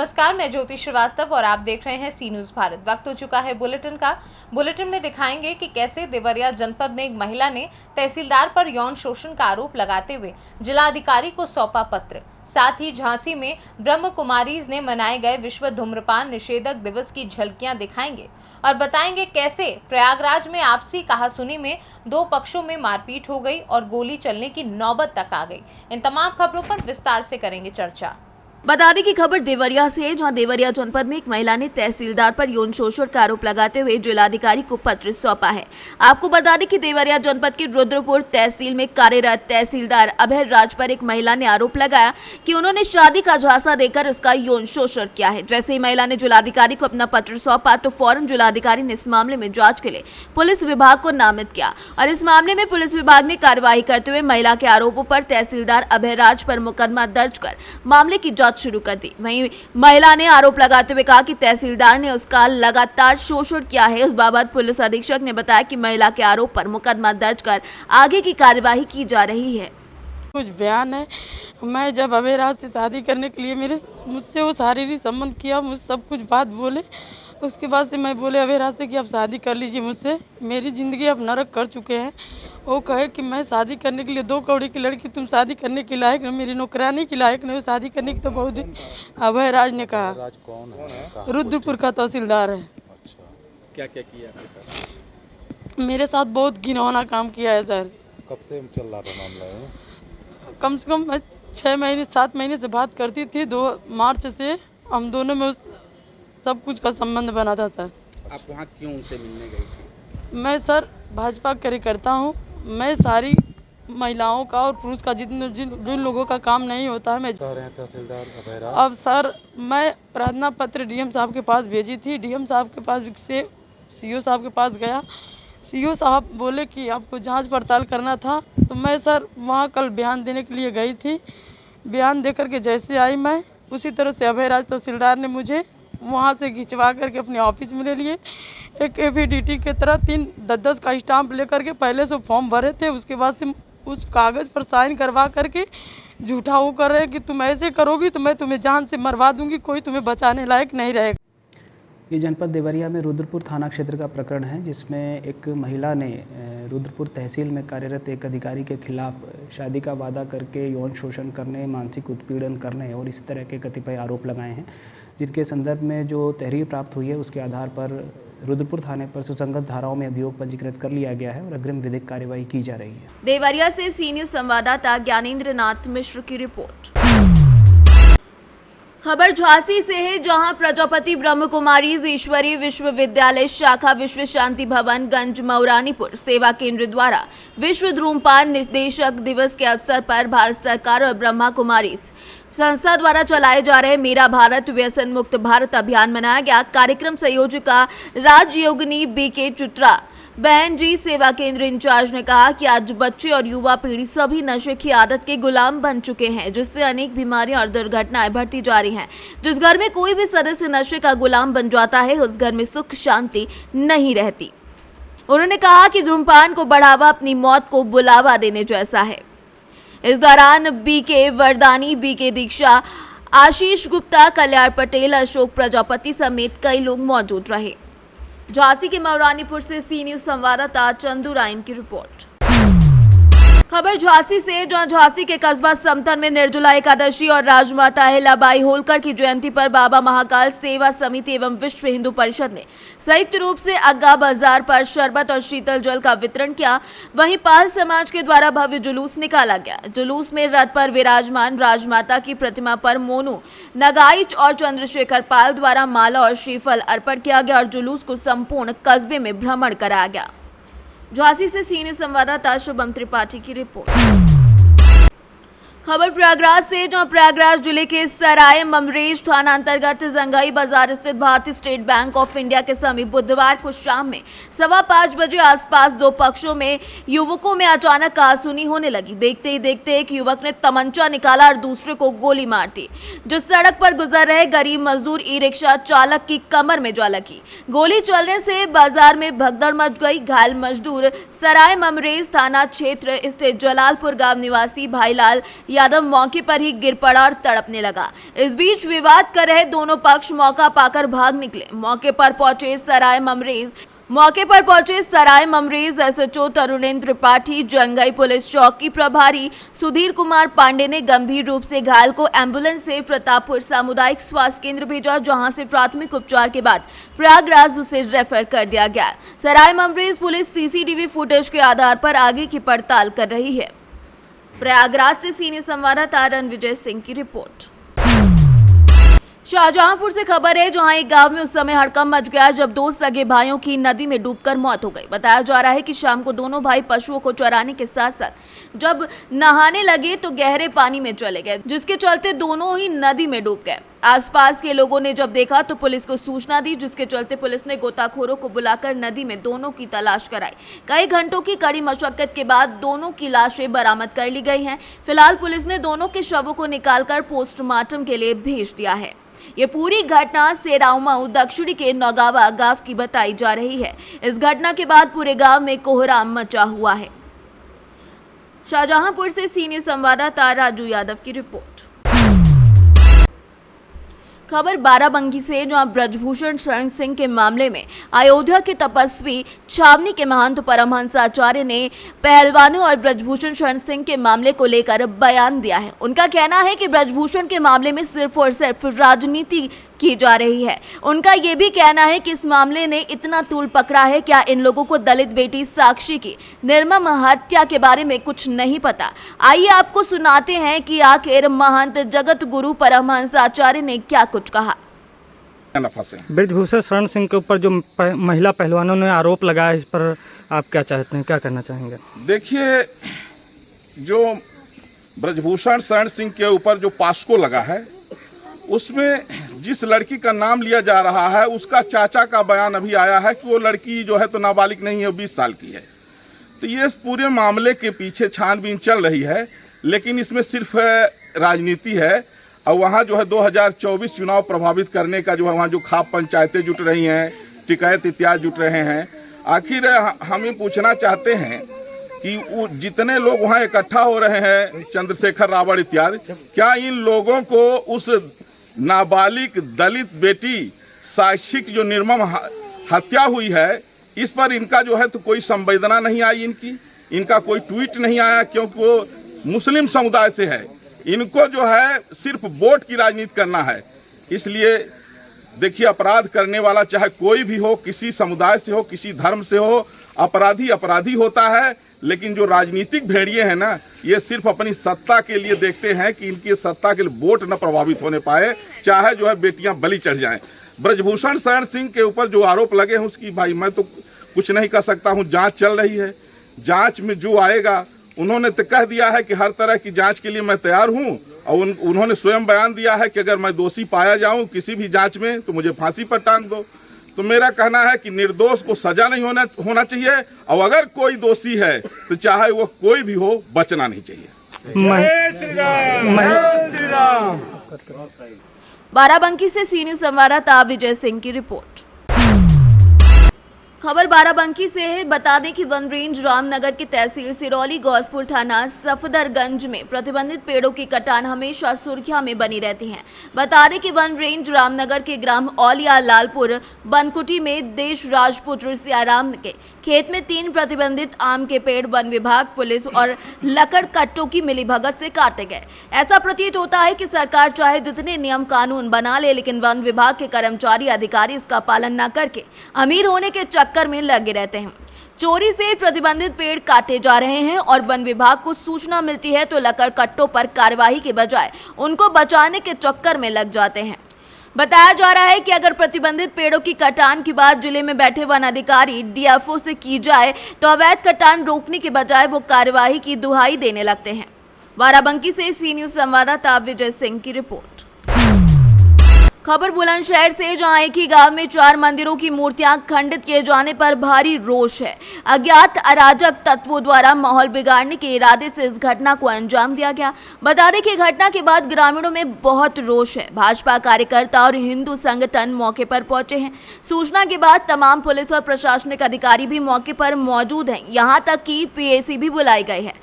नमस्कार, मैं ज्योति श्रीवास्तव और आप देख रहे हैं सी न्यूज भारत। वक्त हो चुका है बुलेटिन का। बुलेटिन में दिखाएंगे कि कैसे देवरिया जनपद में एक महिला ने तहसीलदार पर यौन शोषण का आरोप लगाते हुए जिलाधिकारी को सौंपा पत्र। साथ ही झांसी में ब्रह्म कुमारीज ने मनाए गए विश्व धूम्रपान निषेधक दिवस की झलकियां दिखाएंगे और बताएंगे कैसे प्रयागराज में आपसी कहासुनी में दो पक्षों में मारपीट हो गई और गोली चलने की नौबत तक आ गई। इन तमाम खबरों पर विस्तार से करेंगे चर्चा। बता दें कि खबर देवरिया से है, जहां देवरिया जनपद में एक महिला ने तहसीलदार पर यौन शोषण का आरोप लगाते हुए जिलाधिकारी को पत्र सौंपा है। आपको बता दें कि देवरिया जनपद के रुद्रपुर तहसील में कार्यरत तहसीलदार अभय राज पर एक महिला ने आरोप लगाया कि उन्होंने शादी का झांसा देकर उसका यौन शोषण किया है। जैसे ही महिला ने जिलाधिकारी को अपना पत्र सौंपा तो फौरन जिलाधिकारी ने इस मामले में जाँच के लिए पुलिस विभाग को नामित किया और इस मामले में पुलिस विभाग ने कार्रवाई करते हुए महिला के आरोपों पर तहसीलदार अभय राज पर मुकदमा दर्ज कर मामले की जांच शुरू कर दी। वहीं महिला ने आरोप लगाते हुए कहा कि तहसीलदार ने उसका लगातार शोषण किया है। उस बाबत पुलिस अधीक्षक ने बताया कि महिला के आरोप पर मुकदमा दर्ज कर आगे की कार्यवाही की जा रही है। कुछ बयान है, मैं जब अभयराज से शादी करने के लिए मुझसे वो शारीरिक संबंध किया, मुझ सब कुछ बात बोले। उसके बाद से मैं बोले अभयराज से कि आप शादी कर लीजिए मुझसे, मेरी ज़िंदगी आप नरक कर चुके हैं। वो कहे कि मैं शादी करने के लिए 2 कौड़ी की लड़की, तुम शादी करने के लायक नहीं, मेरी नौकरानी के लायक नहीं, शादी करने की तो बहुत ही। अभयराज ने कहा। राज कौन है? रुद्रपुर का तहसीलदार है। अच्छा, क्या क्या किया आपके साथ? मेरे साथ बहुत घिनौना काम किया है सर। कब से चल रहा था मामला है? कम से कम 6 महीने 7 महीने से बात करती थी। 2 मार्च से हम दोनों में सब कुछ का संबंध बना था सर। आप वहाँ क्यों उनसे मिलने गई थी? मैं सर भाजपा कार्यकर्ता हूँ। मैं सारी महिलाओं का और पुरुष का जिन लोगों का काम नहीं होता है, मैं तहसीलदार अभयराज। अब सर मैं प्रार्थना पत्र डीएम साहब के पास भेजी थी। डीएम साहब के पास से सीओ साहब के पास गया। सीओ साहब बोले कि आपको जांच पड़ताल करना था, तो मैं सर वहाँ कल बयान देने के लिए गई थी। बयान दे करके जैसे आई मैं, उसी तरह से अभयराज तहसीलदार ने मुझे वहाँ से खिंचवा करके अपने ऑफिस में ले लिए। एक एफिडेविट के तरह 3-10 का स्टाम्प लेकर के पहले से फॉर्म भरे थे, उसके बाद से उस कागज़ पर साइन करवा करके झूठा वो कर रहे हैं कि तुम ऐसे करोगी तो मैं तुम्हें जान से मरवा दूंगी, कोई तुम्हें बचाने लायक नहीं रहेगा। ये जनपद देवरिया में रुद्रपुर थाना क्षेत्र का प्रकरण है, जिसमें एक महिला ने रुद्रपुर तहसील में कार्यरत एक अधिकारी के खिलाफ शादी का वादा करके यौन शोषण करने, मानसिक उत्पीड़न करने और इस तरह के कतिपय आरोप लगाए हैं, जिनके संदर्भ में जो तहरीर प्राप्त हुई है उसके आधार पर रुद्रपुर थाने पर सुसंगत धाराओं में अभियोग पंजीकृत कर लिया गया है और अग्रिम विधिक कार्यवाही की जा रही है। देवरिया से सी न्यूज संवाददाता ज्ञानेंद्र नाथ मिश्र की रिपोर्ट। खबर झांसी से है, जहां प्रजापति ब्रह्म कुमारीज ईश्वरीय विश्वविद्यालय शाखा विश्व शांति भवन गंज मऊरानीपुर सेवा केंद्र द्वारा विश्व धूम्रपान निषेधक दिवस के अवसर पर भारत सरकार और ब्रह्मा कुमारीज संस्था द्वारा चलाए जा रहे मेरा भारत व्यसन मुक्त भारत अभियान मनाया गया। कार्यक्रम संयोजिका राजयोगिनी बीके चुत्रा बहन जी सेवा केंद्र इंचार्ज ने कहा कि आज बच्चे और युवा पीढ़ी सभी नशे की आदत के गुलाम बन चुके हैं, जिससे अनेक बीमारियां और दुर्घटनाएं बढ़ती जा रही हैं। जिस घर में कोई भी सदस्य नशे का गुलाम बन जाता है, उस घर में सुख शांति नहीं रहती। उन्होंने कहा कि धूम्रपान को बढ़ावा अपनी मौत को बुलावा देने जैसा है। इस दौरान बीके वरदानी, बीके दीक्षा, आशीष गुप्ता, कल्याण पटेल, अशोक प्रजापति समेत कई लोग मौजूद रहे। झांसी के मऊरानीपुर से सी न्यूज संवाददाता चंदू रायन की रिपोर्ट। खबर झांसी से, जहां झांसी के कस्बा समतन में निर्जला एकादशी और राजमाता अहिल्याबाई होलकर की जयंती पर बाबा महाकाल सेवा समिति एवं विश्व हिंदू परिषद ने संयुक्त रूप से अग्गा बाजार पर शरबत और शीतल जल का वितरण किया। वहीं पाल समाज के द्वारा भव्य जुलूस निकाला गया। जुलूस में रथ पर विराजमान राजमाता की प्रतिमा पर मोनू नगाइच और चंद्रशेखर पाल द्वारा माला और श्रीफल अर्पण किया गया और जुलूस को संपूर्ण कस्बे में भ्रमण कराया गया। झांसी से सी न्यूज संवाददाता शुभम त्रिपाठी की रिपोर्ट। खबर प्रयागराज से, जहां प्रयागराज जिले के सराय ममरेज थाना अंतर्गत जंगाई बाजार स्थित भारतीय स्टेट बैंक ऑफ इंडिया के समीप बुधवार को शाम में 5:15 बजे आसपास दो पक्षों में युवकों में अचानक कहासुनी होने लगी। देखते ही देखते एक युवक ने तमंचा निकाला और दूसरे को गोली मार दी, जो सड़क पर गुजर रहे गरीब मजदूर ई रिक्शा चालक की कमर में जा लगी। गोली चलने से बाजार में भगदड़ मच गई। घायल मजदूर सराय ममरेज थाना क्षेत्र स्थित जलालपुर गांव निवासी भाईलाल यादव मौके पर ही गिर पड़ा और तड़पने लगा। इस बीच विवाद कर रहे दोनों पक्ष मौका पाकर भाग निकले। मौके पर पहुंचे सराय ममरेज एसएचओ तरुणेंद्र त्रिपाठी, जंगई पुलिस चौकी प्रभारी सुधीर कुमार पांडे ने गंभीर रूप से घायल को एम्बुलेंस से प्रतापपुर सामुदायिक स्वास्थ्य केंद्र भेजा, जहां से प्राथमिक उपचार के बाद प्रयागराज उसे रेफर कर दिया गया। सराय ममरेज पुलिस सीसीटीवी फुटेज के आधार पर आगे की पड़ताल कर रही है। प्रयागराज से सीनियर संवाददाता रणविजय सिंह की रिपोर्ट। शाहजहांपुर से खबर है, जहां एक गांव में उस समय हड़कंप मच गया जब दो सगे भाइयों की नदी में डूबकर मौत हो गई। बताया जा रहा है कि शाम को दोनों भाई पशुओं को चराने के साथ साथ जब नहाने लगे तो गहरे पानी में चले गए, जिसके चलते दोनों ही नदी में डूब गए। आसपास के लोगों ने जब देखा तो पुलिस को सूचना दी, जिसके चलते पुलिस ने गोताखोरों को बुलाकर नदी में दोनों की तलाश कराई। कई घंटों की कड़ी मशक्कत के बाद दोनों की लाशें बरामद कर ली गई हैं। फिलहाल पुलिस ने दोनों के शवों को निकालकर पोस्टमार्टम के लिए भेज दिया है। ये पूरी घटना सेराउमऊ दक्षिणी के नौगावा गांव की बताई जा रही है। इस घटना के बाद पूरे गांव में कोहराम मचा हुआ है। शाहजहांपुर से सीनियर संवाददाता राजू यादव की रिपोर्ट। खबर बाराबंकी से, जहां ब्रजभूषण शरण सिंह के मामले में अयोध्या के तपस्वी छावनी के महंत परमहंस आचार्य ने पहलवानों और ब्रजभूषण शरण सिंह के मामले को लेकर बयान दिया है। उनका कहना है कि ब्रजभूषण के मामले में सिर्फ और सिर्फ राजनीति की जा रही है। उनका ये भी कहना है कि इस मामले ने इतना तूल पकड़ा है, क्या इन लोगों को दलित बेटी साक्षी की निर्मम हत्या के बारे में कुछ नहीं पता? आइए आपको सुनाते हैं कि आखिर महंत जगत गुरु परमहंस आचार्य ने क्या कुछ कहा। ब्रजभूषण शरण सिंह के ऊपर जो महिला पहलवानों ने आरोप लगाया, इस पर आप क्या चाहते हैं, क्या करना चाहेंगे? देखिए, जो ब्रजभूषण शरण सिंह के ऊपर जो पास्को लगा है, उसमें जिस लड़की का नाम लिया जा रहा है उसका चाचा का बयान अभी आया है कि वो लड़की जो है तो नाबालिग नहीं है, 20 साल की है। तो ये पूरे मामले के पीछे छानबीन चल रही है, लेकिन इसमें सिर्फ राजनीति है। और वहाँ जो है 2024 चुनाव प्रभावित करने का जो है वहाँ जो खाप पंचायतें जुट रही हैं, टिकैत इत्यादि जुट रहे हैं। आखिर हम ये पूछना चाहते हैं कि वो जितने लोग वहाँ इकट्ठा हो रहे हैं, चंद्रशेखर रावण इत्यादि, क्या इन लोगों को उस नाबालिग दलित बेटी साक्षी की जो निर्मम हत्या हुई है, इस पर इनका जो है तो कोई संवेदना नहीं आई, इनका कोई ट्वीट नहीं आया, क्योंकि वो मुस्लिम समुदाय से है। इनको जो है सिर्फ वोट की राजनीति करना है। इसलिए देखिए, अपराध करने वाला चाहे कोई भी हो, किसी समुदाय से हो, किसी धर्म से हो, अपराधी अपराधी होता है। लेकिन जो राजनीतिक भेड़िए हैं ना, ये सिर्फ अपनी सत्ता के लिए देखते हैं कि इनकी सत्ता के लिए वोट न प्रभावित होने पाए, चाहे जो है बेटियां बलि चढ़ जाएं। ब्रजभूषण शरण सिंह के ऊपर जो आरोप लगे हैं उसकी भाई मैं तो कुछ नहीं कर सकता हूं। जांच चल रही है, जांच में जो आएगा, उन्होंने तो कह दिया है कि हर तरह की जांच के लिए मैं तैयार हूं। और उन्होंने स्वयं बयान दिया है कि अगर मैं दोषी पाया जाऊं किसी भी जांच में तो मुझे फांसी पर टांग दो। तो मेरा कहना है कि निर्दोष को सजा नहीं होना चाहिए, और अगर कोई दोषी है तो चाहे वो कोई भी हो, बचना नहीं चाहिए। बाराबंकी से सीनियर संवाददाता विजय सिंह की रिपोर्ट। खबर बाराबंकी से है। बता दें कि वन रेंज रामनगर की तहसील सिरौली गौसपुर थाना सफदरगंज में प्रतिबंधित पेड़ों की कटान हमेशा सुर्खियां में बनी रहती है। बता दें कि वन रेंज रामनगर के ग्राम औलिया लालपुर बनकुटी में देश राजपुत्र सियाराम के खेत में 3 प्रतिबंधित आम के पेड़ वन विभाग, पुलिस और लकड़ कट्टों की मिलीभगत से काटे गए। ऐसा प्रतीत होता है कि सरकार चाहे जितने नियम कानून बना ले, लेकिन वन विभाग के कर्मचारी अधिकारी उसका पालन न करके अमीर होने के चक्कर में लगे रहते हैं। चोरी से प्रतिबंधित पेड़ काटे जा रहे हैं और वन विभाग को सूचना मिलती है तो लकड़ कट्टों पर कार्यवाही के बजाय उनको बचाने के चक्कर में लग जाते हैं। बताया जा रहा है कि अगर प्रतिबंधित पेड़ों की कटान की बात जिले में बैठे वन अधिकारी डीएफओ से की जाए तो अवैध कटान रोकने के बजाय वो कार्यवाही की दुहाई देने लगते हैं। बाराबंकी से सीनियर संवाददाता विजय सिंह की रिपोर्ट। खबर बुलंदशहर से, जहां एक ही गांव में 4 मंदिरों की मूर्तियां खंडित किए जाने पर भारी रोष है। अज्ञात अराजक तत्वों द्वारा माहौल बिगाड़ने के इरादे से इस घटना को अंजाम दिया गया। बता दें कि घटना के बाद ग्रामीणों में बहुत रोष है। भाजपा कार्यकर्ता और हिंदू संगठन मौके पर पहुंचे हैं। सूचना के बाद तमाम पुलिस और प्रशासनिक अधिकारी भी मौके पर मौजूद हैं। यहां तक कि पीएसी भी बुलाई गई है।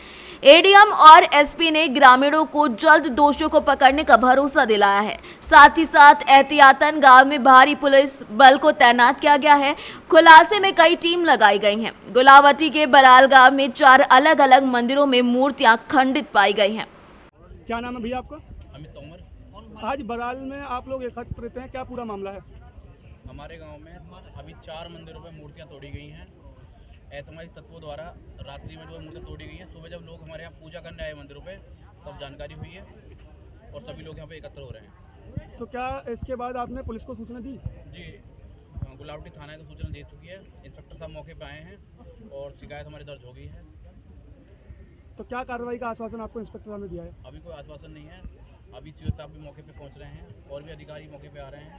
एडीएम और एसपी ने ग्रामीणों को जल्द दोषियों को पकड़ने का भरोसा दिलाया है। साथ ही साथ एहतियातन गांव में भारी पुलिस बल को तैनात किया गया है। खुलासे में कई टीम लगाई गई हैं। गुलावटी के बराल गांव में 4 अलग अलग मंदिरों में मूर्तियां खंडित पाई गई हैं। क्या नाम है भैया आपका? अमित तोमर। आज बराल में आप लोग एकत्रित हैं, क्या पूरा मामला है? हमारे गांव में अभी 4 मंदिरों में मूर्तियां तोड़ी गई हैं। असामाजिक तत्वों द्वारा रात्रि में जो मूर्तियां तोड़ी गई हैं, सुबह जब लोग हमारे यहाँ पूजा करने आए मंदिरों पे तब जानकारी हुई है और सभी लोग यहाँ पे एकत्र हो रहे हैं। तो क्या इसके बाद आपने पुलिस को सूचना दी? जी, गुलावटी थाना को सूचना दे चुकी है। इंस्पेक्टर साहब मौके पे आए हैं और शिकायत हमारी दर्ज हो गई है। तो क्या कार्रवाई का आश्वासन आपको इंस्पेक्टर साहब ने दिया है? अभी कोई आश्वासन नहीं है। अभी सीओ साहब भी मौके पे पहुँच रहे हैं और भी अधिकारी मौके पे आ रहे हैं।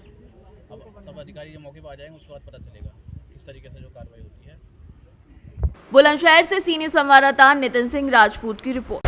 अब सब अधिकारी जब मौके पे आ जाएंगे उसके बाद पता चलेगा किस तरीके से जो कार्रवाई होती है। बुलंदशहर से सीनियर संवाददाता नितिन सिंह राजपूत की रिपोर्ट।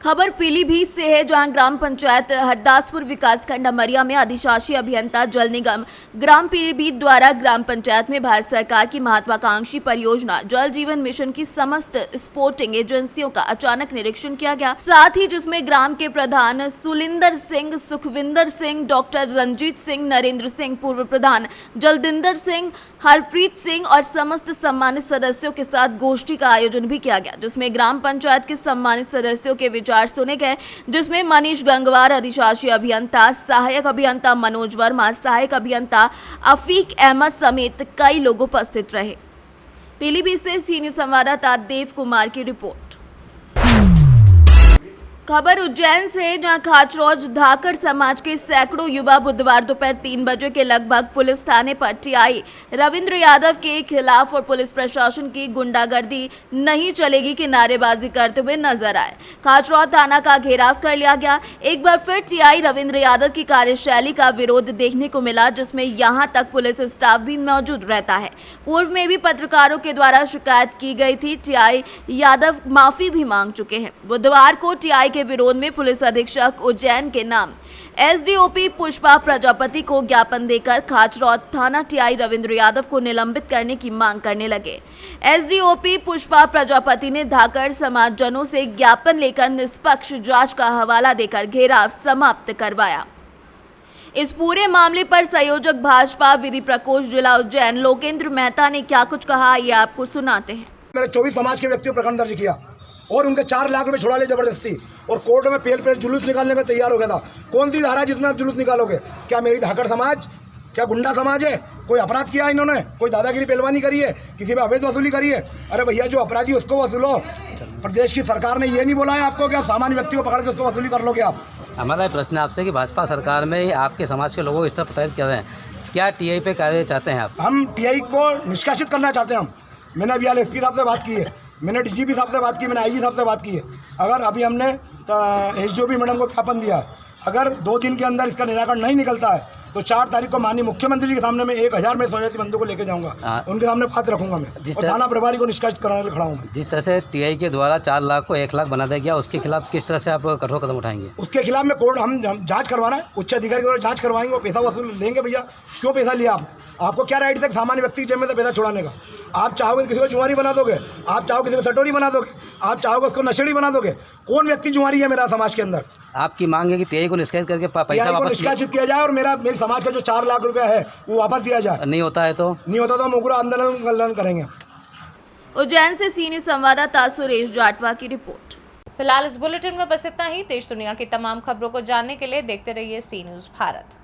खबर पीलीभीत से है, जहां ग्राम पंचायत हरदासपुर विकासखंड अमरिया में अधिशासी अभियंता जल निगम ग्राम पीलीभीत द्वारा ग्राम पंचायत में भारत सरकार की महत्वाकांक्षी परियोजना जल जीवन मिशन की समस्त स्पोर्टिंग एजेंसियों का अचानक निरीक्षण किया गया। साथ ही जिसमें ग्राम के प्रधान सुलिंदर सिंह, सुखविंदर सिंह, डॉक्टर रंजीत सिंह, नरेंद्र सिंह, पूर्व प्रधान जलदिंदर सिंह, हरप्रीत सिंह और समस्त सम्मानित सदस्यों के साथ गोष्ठी का आयोजन भी किया गया, जिसमें ग्राम पंचायत के सम्मानित सदस्यों के विचार सुने गए, जिसमें मनीष गंगवार, अधिशासी अभियंता, सहायक अभियंता मनोज वर्मा, सहायक अभियंता अफीक अहमद समेत कई लोग उपस्थित रहे। पीलीभीत से सीनियर संवाददाता देव कुमार की रिपोर्ट। खबर उज्जैन से, जहां खाचरौज धाकड़ समाज के सैकड़ों युवा बुधवार दोपहर 3 बजे के लगभग पुलिस थाने पर टीआई रविंद्र यादव के खिलाफ और पुलिस प्रशासन की गुंडागर्दी नहीं चलेगी की नारेबाजी करते हुए नजर आए। खाचरौज थाना का घेराव कर लिया गया। एक बार फिर टीआई रविंद्र यादव की कार्यशैली का विरोध देखने को मिला, जिसमें यहां तक पुलिस स्टाफ भी मौजूद रहता है। पूर्व में भी पत्रकारों के द्वारा शिकायत की गई थी। टीआई यादव माफी भी मांग चुके हैं। बुधवार को टीआई के विरोध में पुलिस अधीक्षक उज्जैन के नाम एसडीओपी पुष्पा प्रजापति को ज्ञापन देकर खाचरौज थाना टीआई रविंद्र यादव को निलंबित करने की मांग करने लगे। एसडीओपी पुष्पा प्रजापति ने धाकड़ समाजजनों से ज्ञापन लेकर निष्पक्ष जांच का हवाला देकर घेराव समाप्त करवाया। इस पूरे मामले पर संयोजक भाजपा विधि प्रकोष्ठ जिला उज्जैन लोकेंद्र मेहता ने क्या कुछ कहा, ये आपको सुनाते हैं। मैंने 24 समाज के व्यक्तियों पर प्रकरण दर्ज किया और उनके 4 लाख रुपए छुड़ा ले जबरदस्ती, और कोर्ट में पेल जुलूस निकालने का तैयार हो गया था। कौन सी धारा जिसमें आप जुलूस निकालोगे? क्या मेरी धाकड़ समाज क्या गुंडा समाज है? कोई अपराध किया इन्होंने? कोई दादागिरी पहलवानी करी है? किसी पे अवैध वसूली करी है? अरे भैया, जो अपराधी उसको वसूलो। प्रदेश की सरकार ने ये नहीं बोला है आपको कि आप सामान्य व्यक्ति को पकड़ के उसको वसूली कर लोगे आप? हमारा प्रश्न आपसे कि भाजपा सरकार में आपके समाज के लोगों को इस तरह प्रताड़ित कर रहे हैं, क्या टीआई पे कार्य चाहते हैं आप? हम टीआई को निष्कासित करना चाहते हैं। मैंने अभी एसपी साहब से बात की है, मैंने डीजीपी साहब से बात की, मैंने आईजी साहब से बात की है। अगर अभी हमने एसडीओपी मैडम को ज्ञापन दिया है, अगर 2 दिन के अंदर इसका निराकरण नहीं निकलता है तो 4 तारीख को माननीय मुख्यमंत्री जी के सामने में 1000 में स्वयं बंधु को लेकर जाऊंगा, उनके सामने बात रखूंगा मैं, और थाना प्रभारी को निष्कासित कराने के लिए खड़ा हूँ। जिस तरह से टीआई के द्वारा 4 लाख को 1 लाख बना दिया गया, उसके खिलाफ किस तरह से आप कठोर कदम उठाएंगे? उसके खिलाफ में कोर्ट हम जांच करवाना है, उच्च अधिकारी के द्वारा जांच करवाएंगे। वो पैसा वसूल लेंगे भैया, क्यों पैसा लिया आपको क्या राइट है सामान्य व्यक्ति की जेब में से पैसा छुड़ाने का? आप चाहोगे किसी को जुआरी बना दोगे, आप चाहोगे किसी को सटोरी बना दोगे, आप चाहोगे उसको नशेड़ी बना दोगे? कौन व्यक्ति जुआरी है मेरा समाज के अंदर? आपकी मांग है कि टीआई को निष्कासित करके पैसा वापस निष्कासित किया जाए और मेरे समाज का जो 4 लाख रुपया है वो वापस दिया जाए। नहीं होता है तो हम उग्र आंदोलन करेंगे। उज्जैन से सीनियर संवाददाता सुरेश जाटवा की रिपोर्ट। फिलहाल इस बुलेटिन में बस इतना ही। देश दुनिया की तमाम खबरों को जानने के लिए देखते रहिए सी न्यूज़ भारत।